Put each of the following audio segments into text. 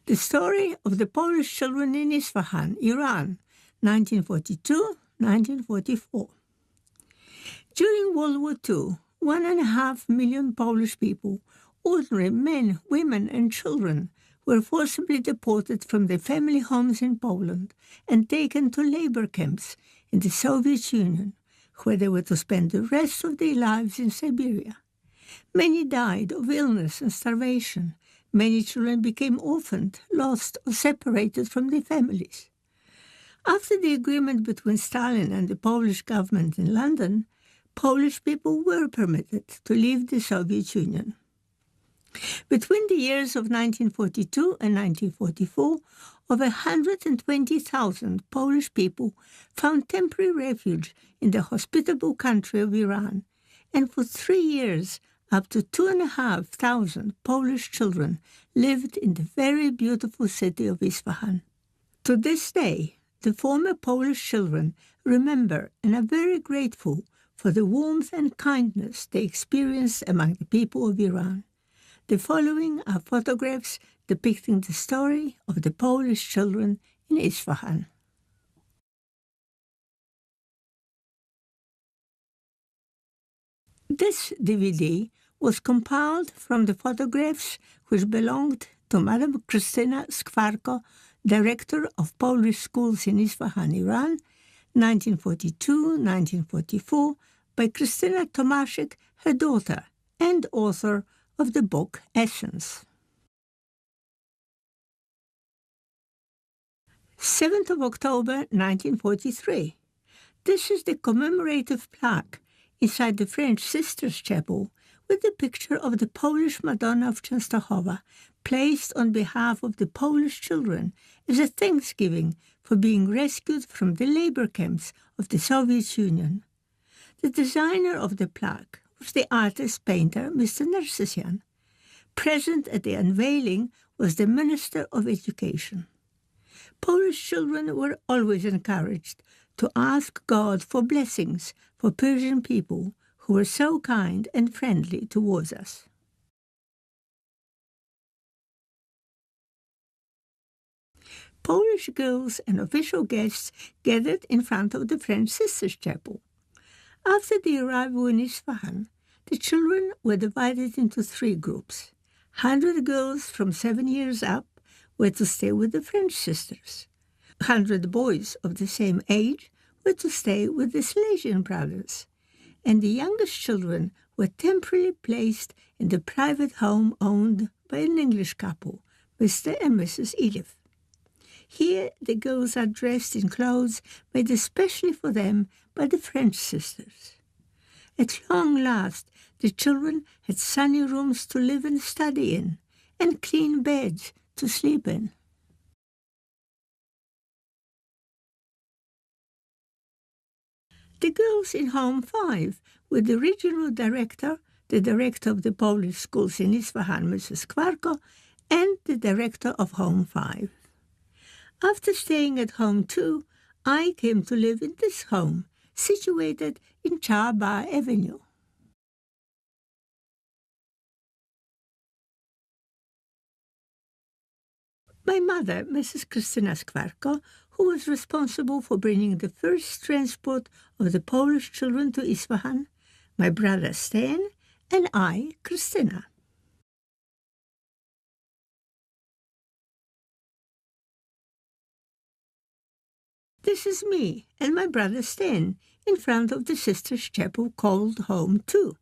The story of the Polish children in Isfahan, Iran, 1942-1944. During World War II, 1.5 million Polish people, ordinary men, women, and children, were forcibly deported from their family homes in Poland and taken to labor camps in the Soviet Union, where they were to spend the rest of their lives in Siberia. Many died of illness and starvation. Many children became orphaned, lost, or separated from their families. After the agreement between Stalin and the Polish government in London, Polish people were permitted to leave the Soviet Union. Between the years of 1942 and 1944, over 120,000 Polish people found temporary refuge in the hospitable country of Iran, and for 3 years, up to 2,500 Polish children lived in the very beautiful city of Isfahan. To this day, the former Polish children remember and are very grateful for the warmth and kindness they experienced among the people of Iran. The following are photographs depicting the story of the Polish children in Isfahan. This DVD was compiled from the photographs which belonged to Madam Krystyna Director of Polish Schools in Isfahan, Iran, 1942-1944, by Krystyny Tomaszyk, her daughter, and author of the book Essence. 7th of October, 1943. This is the commemorative plaque inside the French Sisters' Chapel with the picture of the Polish Madonna of Częstochowa, placed on behalf of the Polish children as a thanksgiving for being rescued from the labor camps of the Soviet Union. The designer of the plaque was the artist-painter Mr. Nersesyan. Present at the unveiling was the Minister of Education. Polish children were always encouraged to ask God for blessings for Persian people who were so kind and friendly towards us. Polish girls and official guests gathered in front of the French Sisters' Chapel. After the arrival in Isfahan, the children were divided into 3 groups. 100 girls from 7 years up were to stay with the French sisters. 100 boys of the same age were to stay with the Silesian brothers, and the youngest children were temporarily placed in the private home owned by an English couple, Mr. and Mrs. Edith. Here the girls are dressed in clothes made especially for them by the French sisters. At long last, the children had sunny rooms to live and study in, and clean beds to sleep in. The girls in Home 5 were the regional director, the director of the Polish schools in Isfahan, Mrs. Skwarko, and the director of Home 5. After staying at Home 2, I came to live in this home, situated in Chaba Avenue. My mother, Mrs. Krystyna Skwarko, who was responsible for bringing the first transport of the Polish children to Isfahan, my brother Stan, and I, Krystyna. This is me and my brother Stan in front of the Sisters' Chapel called Home 2.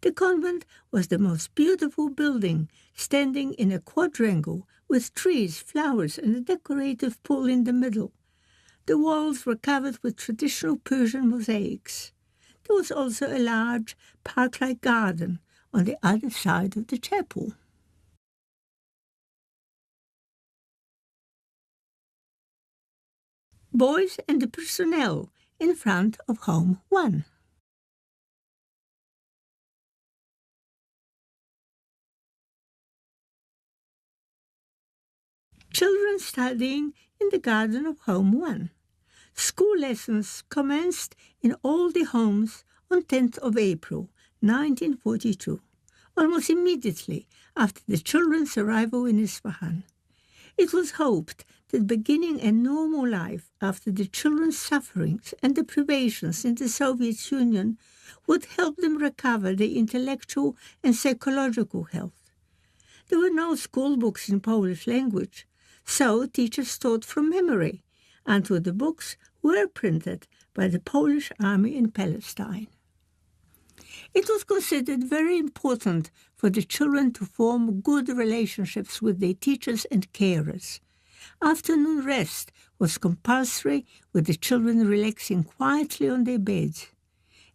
The convent was the most beautiful building, standing in a quadrangle with trees, flowers, and a decorative pool in the middle. The walls were covered with traditional Persian mosaics. There was also a large park-like garden on the other side of the chapel. Boys and the personnel in front of Home 1. Children studying in the garden of Home 1. School lessons commenced in all the homes on 10th of April, 1942, almost immediately after the children's arrival in Isfahan. It was hoped that beginning a normal life after the children's sufferings and deprivations in the Soviet Union would help them recover their intellectual and psychological health. There were no school books in Polish language, so teachers taught from memory until the books were printed by the Polish army in Palestine. It was considered very important for the children to form good relationships with their teachers and carers. Afternoon rest was compulsory, with the children relaxing quietly on their beds.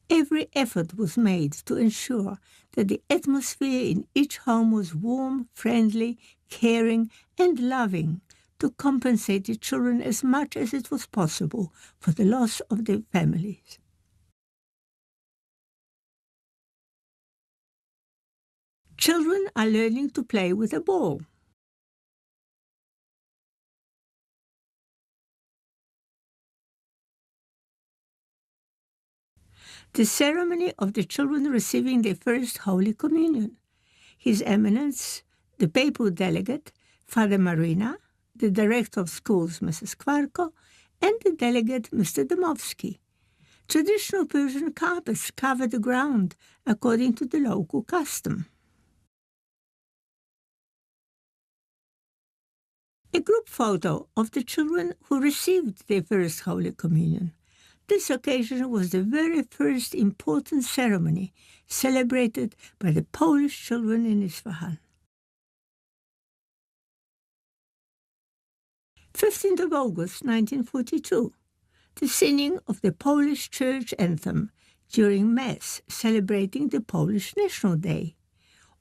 Every effort was made to ensure that the atmosphere in each home was warm, friendly, caring, and loving, to compensate the children as much as it was possible for the loss of their families. Children are learning to play with a ball. The ceremony of the children receiving their first Holy Communion. His Eminence, the papal delegate, Father Marina, the director of schools, Mrs. Kwarko, and the delegate, Mr. Domowski. Traditional Persian carpets cover the ground according to the local custom. A group photo of the children who received their first Holy Communion. This occasion was the very first important ceremony celebrated by the Polish children in Isfahan. 15th of August 1942, the singing of the Polish church anthem during Mass celebrating the Polish National Day.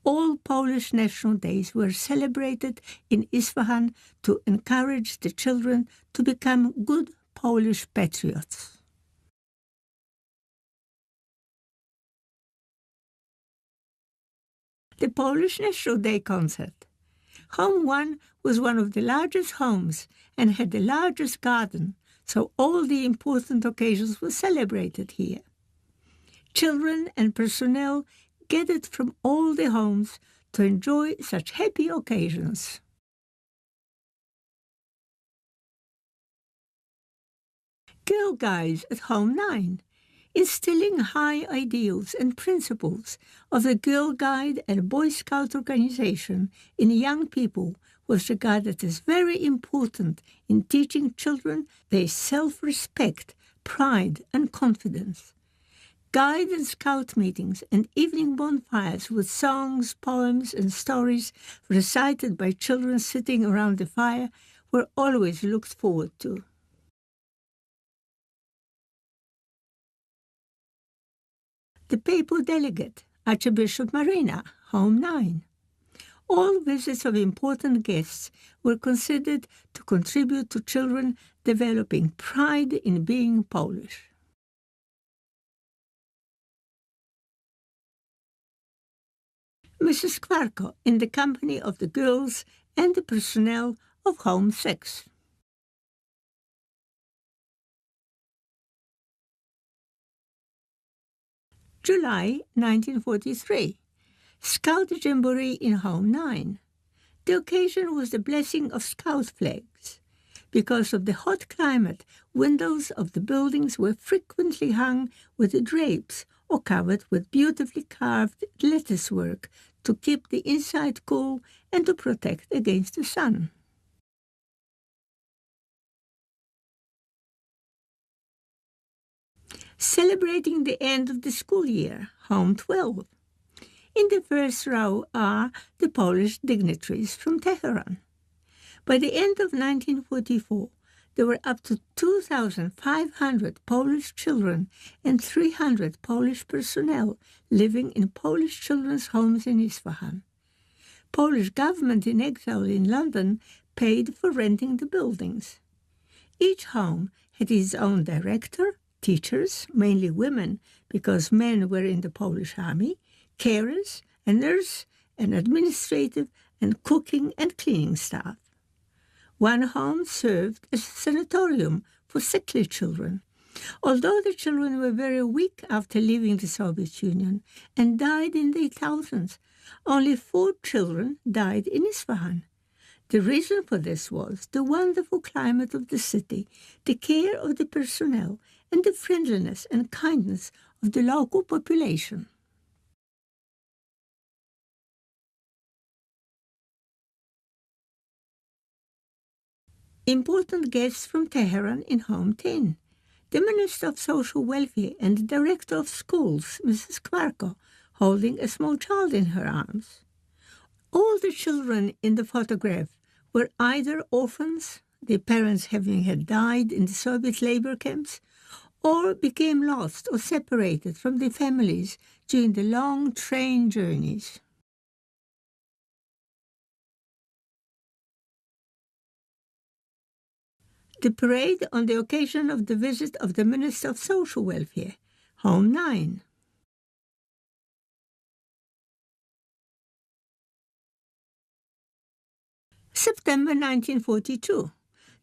All Polish national days were celebrated in Isfahan to encourage the children to become good Polish patriots. The Polish National Day concert. Home 1 was one of the largest homes and had the largest garden, so all the important occasions were celebrated here. Children and personnel gathered from all the homes to enjoy such happy occasions. Girl Guides at Home 9, instilling high ideals and principles of the Girl Guide and Boy Scout organization in young people was regarded as very important in teaching children their self-respect, pride, and confidence. Guide and scout meetings and evening bonfires with songs, poems, and stories recited by children sitting around the fire were always looked forward to. The papal delegate, Archbishop Marina, Home 9. All visits of important guests were considered to contribute to children developing pride in being Polish. Mrs. Kwarko in the company of the girls and the personnel of Home 6. July 1943. Scout Jamboree in Home 9. The occasion was the blessing of Scout flags. Because of the hot climate, windows of the buildings were frequently hung with drapes or covered with beautifully carved lattice work to keep the inside cool and to protect against the sun. Celebrating the end of the school year, Home 12. In the first row are the Polish dignitaries from Tehran. By the end of 1944, there were up to 2,500 Polish children and 300 Polish personnel living in Polish children's homes in Isfahan. Polish government in exile in London paid for renting the buildings. Each home had its own director, teachers, mainly women because men were in the Polish army, carers, a nurse, an administrative and cooking and cleaning staff. One home served as a sanatorium for sickly children. Although the children were very weak after leaving the Soviet Union and died in their thousands, only 4 children died in Isfahan. The reason for this was the wonderful climate of the city, the care of the personnel, and the friendliness and kindness of the local population. Important guests from Tehran in Home 10. The Minister of Social Welfare and the Director of Schools, Mrs. Kvarko, holding a small child in her arms. All the children in the photograph were either orphans, their parents having had died in the Soviet labor camps, or became lost or separated from their families during the long train journeys. The parade on the occasion of the visit of the Minister of Social Welfare, Home 9. September 1942.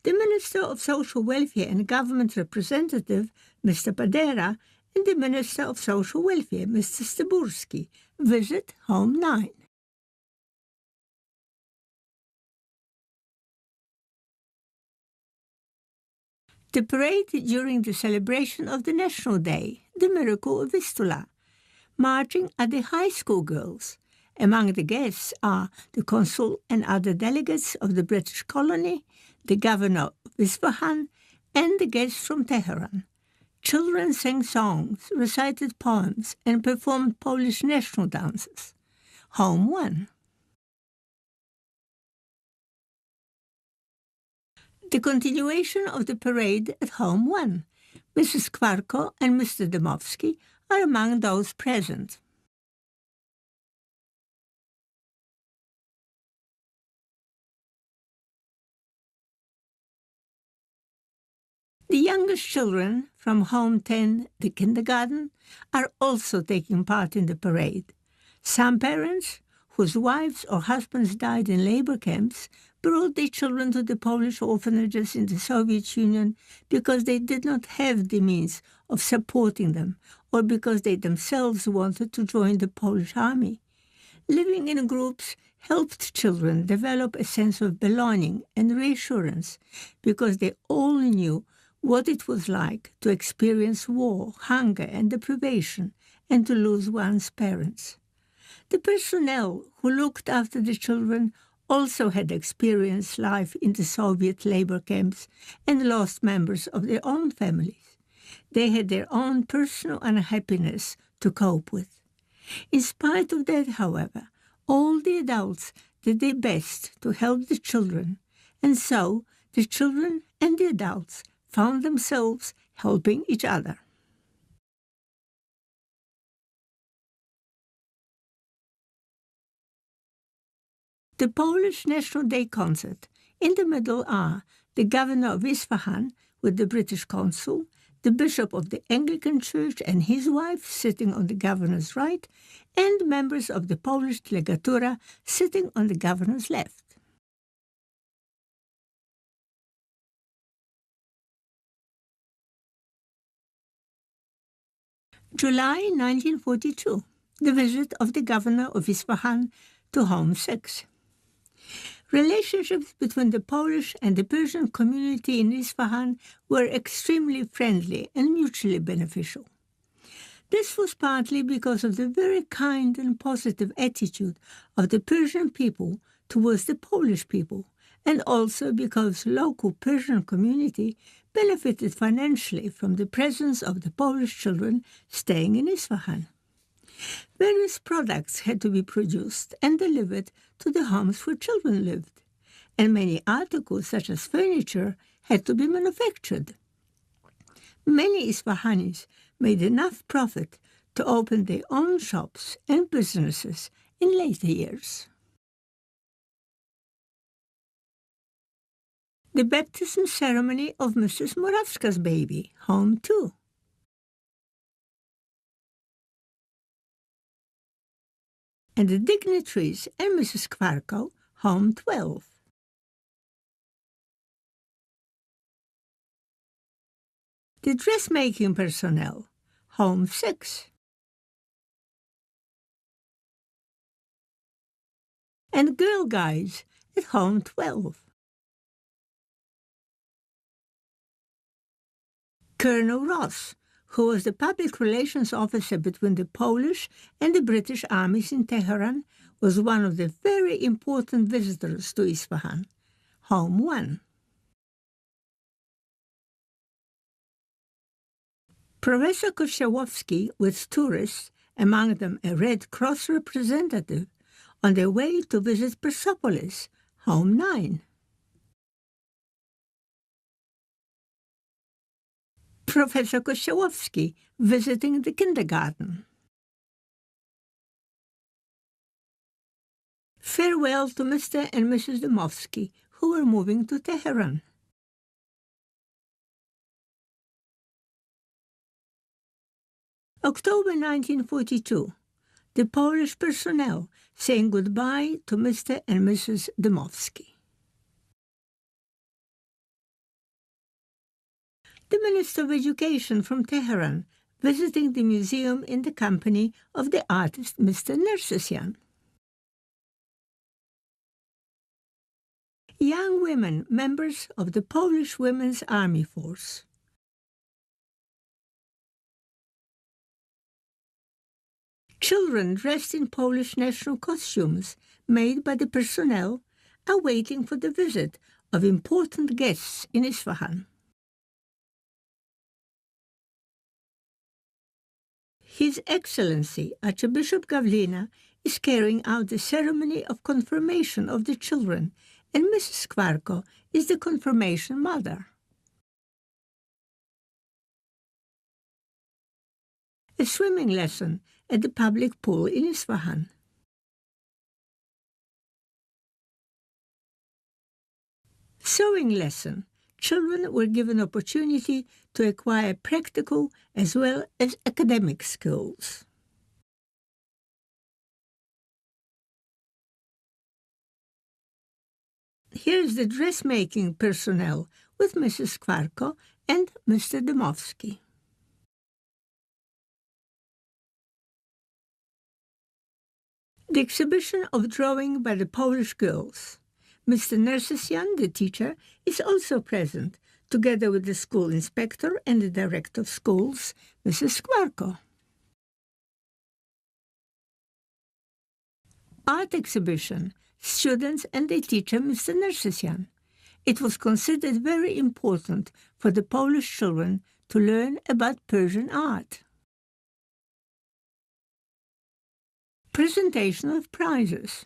The Minister of Social Welfare and Government Representative, Mr. Padera, and the Minister of Social Welfare, Mr. Stebursky, visit Home 9. The parade during the celebration of the National Day, the Miracle of Vistula, marching at the high school girls. Among the guests are the consul and other delegates of the British colony, the governor of Isfahan, and the guests from Tehran. Children sang songs, recited poems, and performed Polish national dances. Home 1. The continuation of the parade at Home 1. Mrs. Kvarko and Mr. Dmowski are among those present. The youngest children from Home 10, the kindergarten, are also taking part in the parade. Some parents, whose wives or husbands died in labor camps, brought their children to the Polish orphanages in the Soviet Union because they did not have the means of supporting them or because they themselves wanted to join the Polish army. Living in groups helped children develop a sense of belonging and reassurance because they all knew what it was like to experience war, hunger, and deprivation, and to lose one's parents. The personnel who looked after the children also had experienced life in the Soviet labor camps and lost members of their own families. They had their own personal unhappiness to cope with. In spite of that, however, all the adults did their best to help the children, and so the children and the adults found themselves helping each other. The Polish National Day concert. In the middle are the governor of Isfahan with the British consul, the bishop of the Anglican Church and his wife sitting on the governor's right, and members of the Polish delegatura sitting on the governor's left. July 1942. The visit of the governor of Isfahan to Home 6. Relationships between the Polish and the Persian community in Isfahan were extremely friendly and mutually beneficial. This was partly because of the very kind and positive attitude of the Persian people towards the Polish people, and also because the local Persian community benefited financially from the presence of the Polish children staying in Isfahan. Various products had to be produced and delivered to the homes where children lived, and many articles, such as furniture, had to be manufactured. Many Isfahanis made enough profit to open their own shops and businesses in later years. The baptism ceremony of Mrs. Morawska's baby, Home 2. And the dignitaries and Mrs. Kvarko, Home 12. The dressmaking personnel, Home 6. And girl guides at home 12. Colonel Ross, who was the public relations officer between the Polish and the British armies in Tehran, was one of the very important visitors to Isfahan, home 1. Professor Kościołowski, with tourists, among them a Red Cross representative, on their way to visit Persepolis, home 9. Professor Kościołowski visiting the kindergarten. Farewell to Mr. and Mrs. Dmowski, who were moving to Tehran. October 1942. The Polish personnel saying goodbye to Mr. and Mrs. Dmowski. The Minister of Education from Tehran visiting the museum in the company of the artist Mr. Nersesyan. Young women, members of the Polish Women's Army Force. Children dressed in Polish national costumes made by the personnel are waiting for the visit of important guests in Isfahan. His Excellency Archbishop Gawlina is carrying out the ceremony of confirmation of the children, and Mrs. Skwarko is the confirmation mother. A swimming lesson at the public pool in Isfahan. Sewing lesson. Children were given opportunity to acquire practical as well as academic skills. Here is the dressmaking personnel with Mrs. Skwarko and Mr. Dmowski. The exhibition of drawing by the Polish girls. Mr. Nersesyan, the teacher, is also present, together with the school inspector and the director of schools, Mrs. Skwarko. Art exhibition, students and the teacher, Mr. Nersesyan. It was considered very important for the Polish children to learn about Persian art. Presentation of prizes.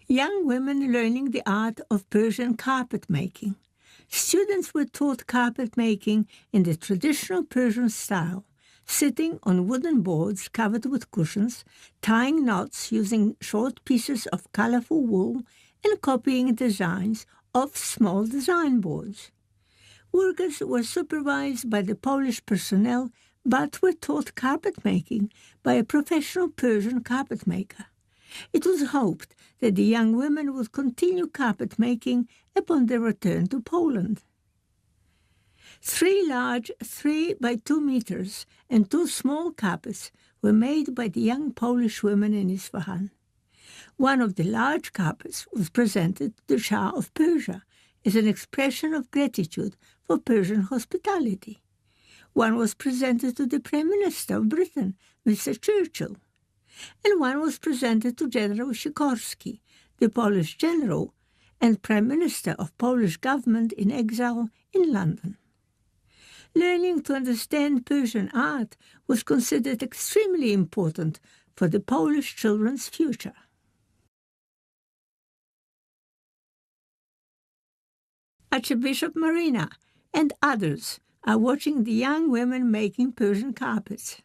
Young women learning the art of Persian carpet making. Students were taught carpet making in the traditional Persian style, sitting on wooden boards covered with cushions, tying knots using short pieces of colorful wool, and copying designs off small design boards. Workers were supervised by the Polish personnel, but were taught carpet making by a professional Persian carpet maker. It was hoped that the young women would continue carpet making upon their return to Poland. 3 large 3 by 2 meters and 2 small carpets were made by the young Polish women in Isfahan. One of the large carpets was presented to the Shah of Persia as an expression of gratitude for Persian hospitality. One was presented to the Prime Minister of Britain, Mr. Churchill, and one was presented to General Sikorski, the Polish general and Prime Minister of Polish government in exile in London. Learning to understand Persian art was considered extremely important for the Polish children's future. Archbishop Marina and others are watching the young women making Persian carpets.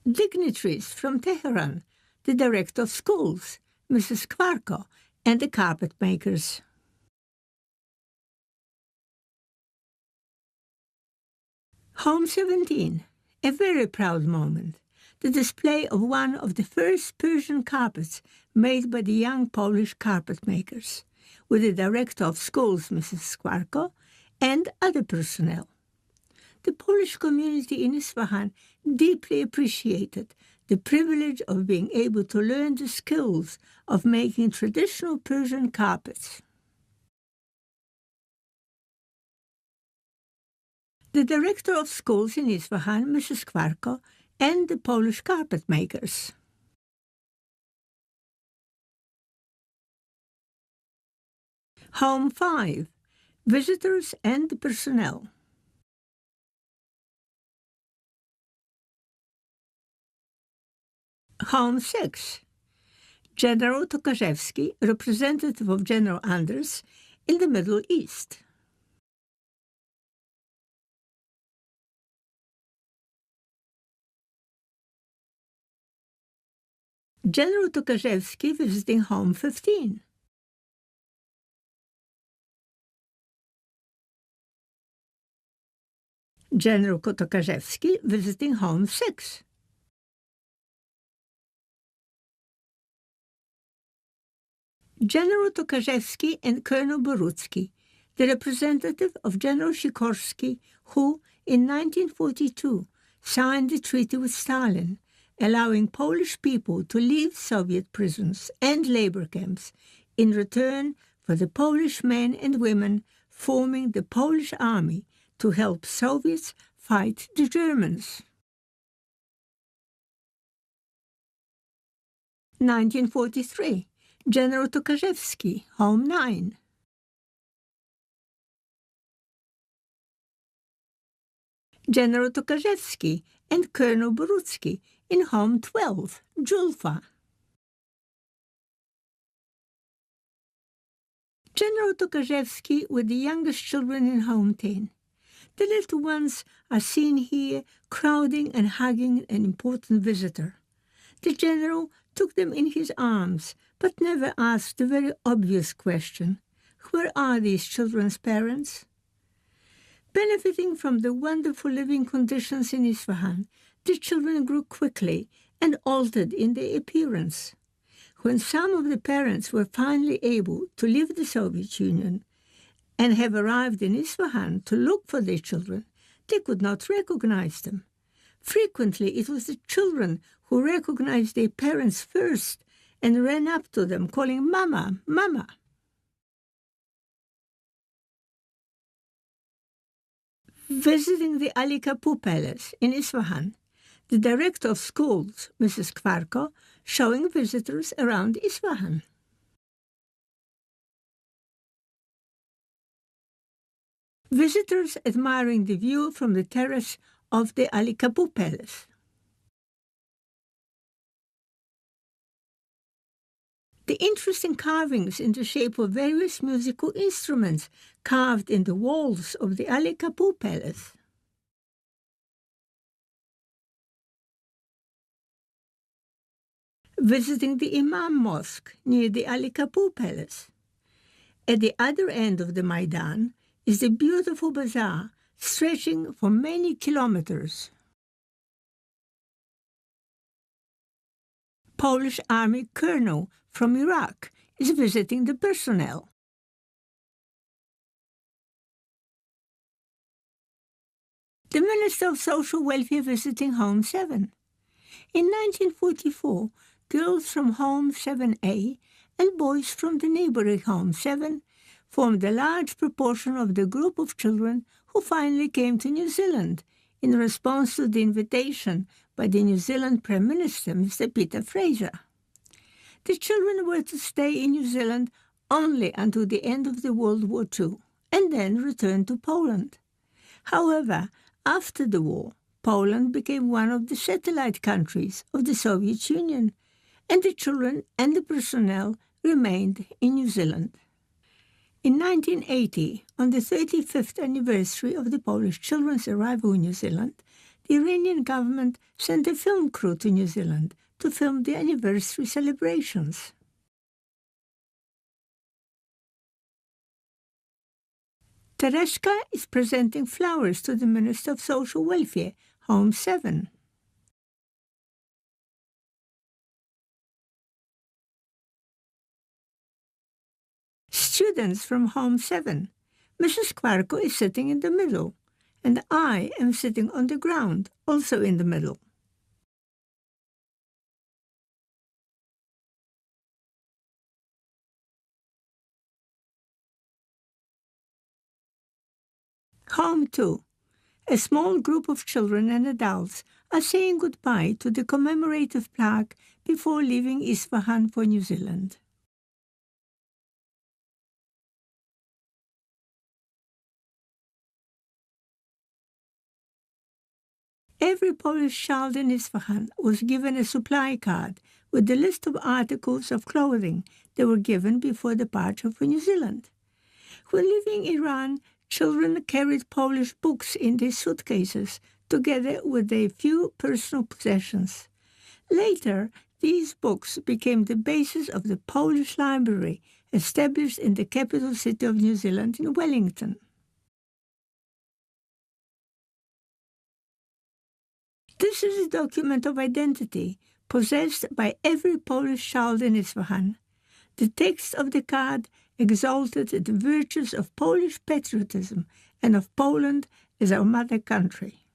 Dignitaries from Tehran, the director of schools, Mrs. Skwarko, and the carpet makers. Home 17, a very proud moment. The display of one of the first Persian carpets made by the young Polish carpet makers, with the director of schools, Mrs. Skwarko, and other personnel. the Polish community in Isfahan deeply appreciated the privilege of being able to learn the skills of making traditional Persian carpets. The director of schools in Isfahan, Mrs. Kwarko, and the Polish carpet makers. Home 5. Visitors and the personnel. Home 6. General Tokarzewski, representative of General Anders in the Middle East. General Tokarzewski visiting Home 15. General Tokarzewski visiting Home 6. General Tokarzewski and Colonel Borucki, the representative of General Sikorski, who, in 1942, signed the treaty with Stalin, allowing Polish people to leave Soviet prisons and labor camps in return for the Polish men and women forming the Polish army to help Soviets fight the Germans. 1943. General Tokarzewski, Home 9. General Tokarzewski and Colonel Borucki in Home 12, Julfa. General Tokarzewski with the youngest children in Home 10. The little ones are seen here crowding and hugging an important visitor. The general took them in his arms, but never asked the very obvious question, where are these children's parents? Benefiting from the wonderful living conditions in Isfahan, the children grew quickly and altered in their appearance. When some of the parents were finally able to leave the Soviet Union and have arrived in Isfahan to look for their children, they could not recognize them. Frequently, it was the children who recognized their parents first and ran up to them, calling Mama, Mama. Visiting the Ali Kapur Palace in Isfahan, the director of schools, Mrs. Kwarko, showing visitors around Isfahan. Visitors admiring the view from the terrace of the Ali Kapur Palace. The interesting carvings in the shape of various musical instruments carved in the walls of the Ali Kapur Palace. Visiting the Imam Mosque near the Ali Kapur Palace. At the other end of the Maidan is the beautiful bazaar stretching for many kilometers. Polish Army colonel from Iraq is visiting the personnel. The Minister of Social Welfare visiting Home 7. In 1944, girls from Home 7A and boys from the neighboring Home 7 formed a large proportion of the group of children who finally came to New Zealand in response to the invitation by the New Zealand Prime Minister, Mr. Peter Fraser. The children were to stay in New Zealand only until the end of the World War II and then return to Poland. However, after the war, Poland became one of the satellite countries of the Soviet Union, and the children and the personnel remained in New Zealand. In 1980, on the 35th anniversary of the Polish children's arrival in New Zealand, the Iranian government sent a film crew to New Zealand to film the anniversary celebrations. Tereshka is presenting flowers to the Minister of Social Welfare, Home 7. Students from Home 7. Mrs. Kwarko is sitting in the middle, and I am sitting on the ground, also in the middle. Home 2. A small group of children and adults are saying goodbye to the commemorative plaque before leaving Isfahan for New Zealand. Every Polish child in Isfahan was given a supply card with the list of articles of clothing they were given before departure for New Zealand. When leaving Iran, children carried Polish books in their suitcases, together with their few personal possessions. Later, these books became the basis of the Polish Library, established in the capital city of New Zealand in Wellington. This is a document of identity possessed by every Polish child in Isfahan. The text of the card exalted the virtues of Polish patriotism and of Poland as our mother country.